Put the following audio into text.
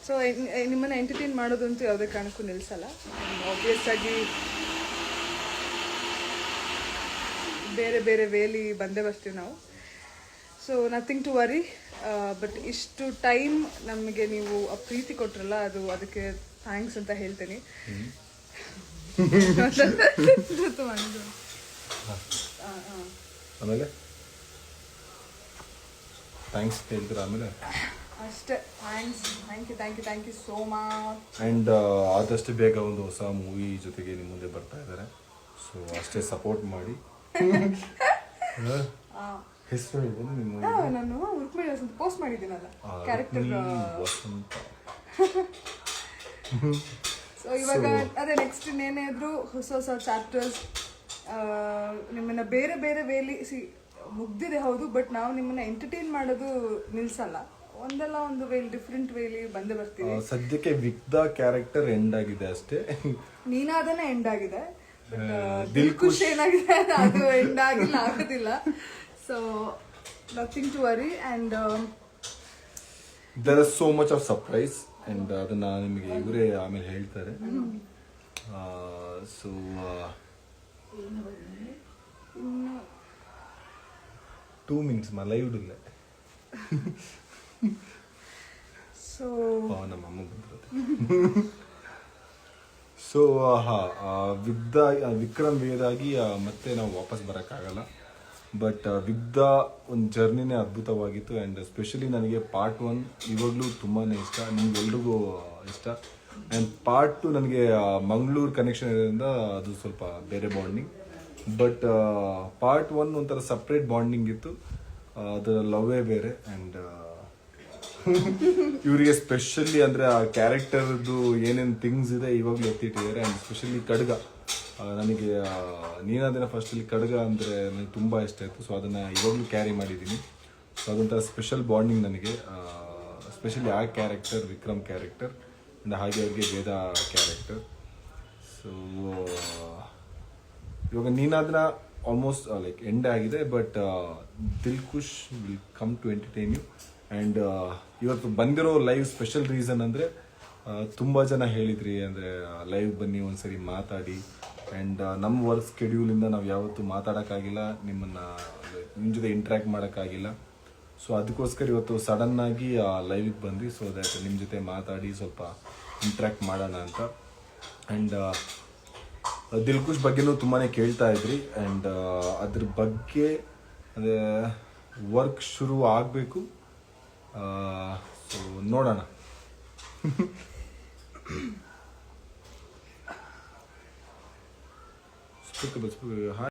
So ನಿಮ್ಮನ್ನು entertain ಮಾಡೋದಂತೂ ಯಾವುದೇ ಕಾರಣಕ್ಕೂ ನಿಲ್ಲಿಸಲ್ಲ. ಆಬ್ವಿಯಸ್ ಆಗಿ ಬೇರೆ ಬೇರೆ ವೇಲಿ ಬಂದೇ ಬರ್ತೀವಿ ನಾವು. So nothing to worry. But ಇಷ್ಟು ಟೈಮ್ ನಮಗೆ ನೀವು ಪ್ರೀತಿ ಕೊಟ್ರಲ್ಲ, ಅದಕ್ಕೆ ಥ್ಯಾಂಕ್ಸ್ ಅಂತ ಹೇಳ್ತೀನಿ. ಆಮೇಲೆ ಥ್ಯಾಂಕ್ಸ್ ಹೇಳ್ತೀರಾ? ಆಮೇಲೆ ಅಷ್ಟೇ, thank you so much. And ಆದಷ್ಟು ಬೇಗ ಒಂದು ಹೊಸ ಮೂವಿ ಜೊತೆಗೆ ನಿಮ್ಮ ಮುಂದೆ ಬರ್ತಾ ಇದ್ದಾರೆ. ಸೊ ಅಷ್ಟೇ ಸಪೋರ್ಟ್ ಮಾಡಿ. ಹೆಸರು ಹೇಳ್ಬೋದು ನಿಮ್ಮ? ನಾನು ಉರ್ಕ್ಮಿಣಿ ವಸಂತ ಪೋಸ್ಟ್ ಮಾಡಿದ್ದೀನಲ್ಲ ಕ್ಯಾರೆಕ್ಟರ್ ವಸಂತ. ಸೊ ಇವಾಗ ಅದೇ ನೆಕ್ಸ್ಟ್ ಇನ್ನೇನೇ ಇದ್ರು ಹೊಸ ಚಾಪ್ಟರ್ಸ್ ನಿಮ್ಮನ್ನ ಬೇರೆ ಬೇರೆ ವೇಲಿ ಮುಗ್ದಿದೆ ಹೌದು, ಬಟ್ ನಾವು ನಿಮ್ಮನ್ನ ಎಂಟರ್ಟೈನ್ ಮಾಡೋದು ನಿಲ್ಸಲ್ಲ. ಒಂದಲ್ಲ ಒಂದು ವೇಲಿ, ಡಿಫ್ರೆಂಟ್ ವೇಲಿ ಬಂದೇ ಬರ್ತೀವಿ. ಸದ್ಯಕ್ಕೆ ವಿಕ್ದ ಕ್ಯಾರೆಕ್ಟರ್ ಎಂಡ್ ಆಗಿದೆ ಅಷ್ಟೇ. ನೀನಾದನೇ ಎಂಡ್ ಆಗಿದೆ, ದಿಲ್ಖುಷ್ ಏನಾಗಿದೆ ಅದು ಎಂಡ್ ಆಗೋದಿಲ್ಲ. So nothing to worry. And there are so much of surprise and ಅದನ್ನ ನಿಮಗೆ ಇವರೇ ಆಮೇಲೆ ಹೇಳ್ತಾರೆ. ಸೊ 2 minutes ಲೈವ್ ಇಡಲ್ಲ. ಸೊ ನಮ್ಮ ಅಮ್ಮ ಬಂದಿರುತ್ತೆ. ಸೊ ವಿಕ್ರಮ್ ವೇದಾಗಿ ಮತ್ತೆ ನಾವು ವಾಪಸ್ ಬರೋಕ್ಕಾಗಲ್ಲ. ಬಟ್ ವಿಗ್ಧ ಒಂದು ಜರ್ನಿನೇ ಅದ್ಭುತವಾಗಿತ್ತು. ಆ್ಯಂಡ್ ಎಸ್ಪೆಷಲಿ ನನಗೆ ಪಾರ್ಟ್ 1 ಇವಾಗಲೂ ತುಂಬಾ ಇಷ್ಟ, ನಿಮ್ಗೆಲ್ರಿಗೂ ಇಷ್ಟ. ಆ್ಯಂಡ್ ಪಾರ್ಟ್ 2 ನನಗೆ ಮಂಗಳೂರು ಕನೆಕ್ಷನ್ ಇರೋದ್ರಿಂದ ಅದು ಸ್ವಲ್ಪ ಬೇರೆ ಬಾಂಡಿಂಗ್. ಬಟ್ ಪಾರ್ಟ್ 1 ಒಂಥರ ಸಪ್ರೇಟ್ ಬಾಂಡಿಂಗ್ ಇತ್ತು, ಅದರ ಲವ್ವೇ ಬೇರೆ. ಆ್ಯಂಡ್ ಇವರಿಗೆ ಸ್ಪೆಷಲಿ ಅಂದರೆ ಆ ಕ್ಯಾರೆಕ್ಟರ್ದು ಏನೇನು ಥಿಂಗ್ಸ್ ಇದೆ ಇವಾಗಲೂ ಎತ್ತಿಟ್ಟಿದ್ದಾರೆ. ಆ್ಯಂಡ್ ಸ್ಪೆಷಲಿ ಖಡ್ಗ, ನನಗೆ ನೀನಾದಿನ ಫಸ್ಟಲ್ಲಿ ಖಡ್ಗ ಅಂದರೆ ನನಗೆ ತುಂಬ ಇಷ್ಟ ಆಯಿತು. ಸೊ ಅದನ್ನು ಇವಾಗಲೂ ಕ್ಯಾರಿ ಮಾಡಿದ್ದೀನಿ. ಸೊ ಅದೊಂಥರ ಸ್ಪೆಷಲ್ ಬಾಂಡಿಂಗ್ ನನಗೆ, ಸ್ಪೆಷಲಿ ಆ ಕ್ಯಾರೆಕ್ಟರ್, ವಿಕ್ರಮ್ ಕ್ಯಾರೆಕ್ಟರ್, ಆ್ಯಂಡ್ ಹಾಗೆ ಅವ್ರಿಗೆ ವೇದ ಕ್ಯಾರೆಕ್ಟರ್. ಸೊ ಇವಾಗ ನೀನಾದಿನ ಆಲ್ಮೋಸ್ಟ್ ಲೈಕ್ ಎಂಡ್ ಆಗಿದೆ. But Dilkhush will come to entertain you. And ಇವತ್ತು ಬಂದಿರೋ ಲೈವ್ ಸ್ಪೆಷಲ್ ರೀಸನ್ ಅಂದರೆ ತುಂಬ ಜನ ಹೇಳಿದ್ರಿ, ಅಂದರೆ ಲೈವ್ ಬನ್ನಿ ಒಂದ್ಸರಿ ಮಾತಾಡಿ. ಆ್ಯಂಡ್ ನಮ್ಮ ವರ್ಕ್ ಸ್ಕೆಡ್ಯೂಲಿಂದ ನಾವು ಯಾವತ್ತೂ ಮಾತಾಡೋಕ್ಕಾಗಿಲ್ಲ, ನಿಮ್ಮ ಜೊತೆ ಇಂಟ್ರ್ಯಾಕ್ಟ್ ಮಾಡೋಕ್ಕಾಗಿಲ್ಲ. ಸೊ ಅದಕ್ಕೋಸ್ಕರ ಇವತ್ತು ಸಡನ್ನಾಗಿ ಲೈವಿಗೆ ಬಂದ್ವಿ. ಸೊ ದ್ಯಾಟ್ ನಿಮ್ಮ ಜೊತೆ ಮಾತಾಡಿ ಸ್ವಲ್ಪ ಇಂಟ್ರ್ಯಾಕ್ಟ್ ಮಾಡೋಣ ಅಂತ. ಆ್ಯಂಡ್ ದಿಲ್ಖುಷ್ ಬಗ್ಗೆನೂ ತುಂಬಾ ಕೇಳ್ತಾ ಇದ್ರಿ. ಆ್ಯಂಡ್ ಅದ್ರ ಬಗ್ಗೆ ಅದೇ ವರ್ಕ್ ಶುರು ಆಗಬೇಕು. ಸೊ ನೋಡೋಣ.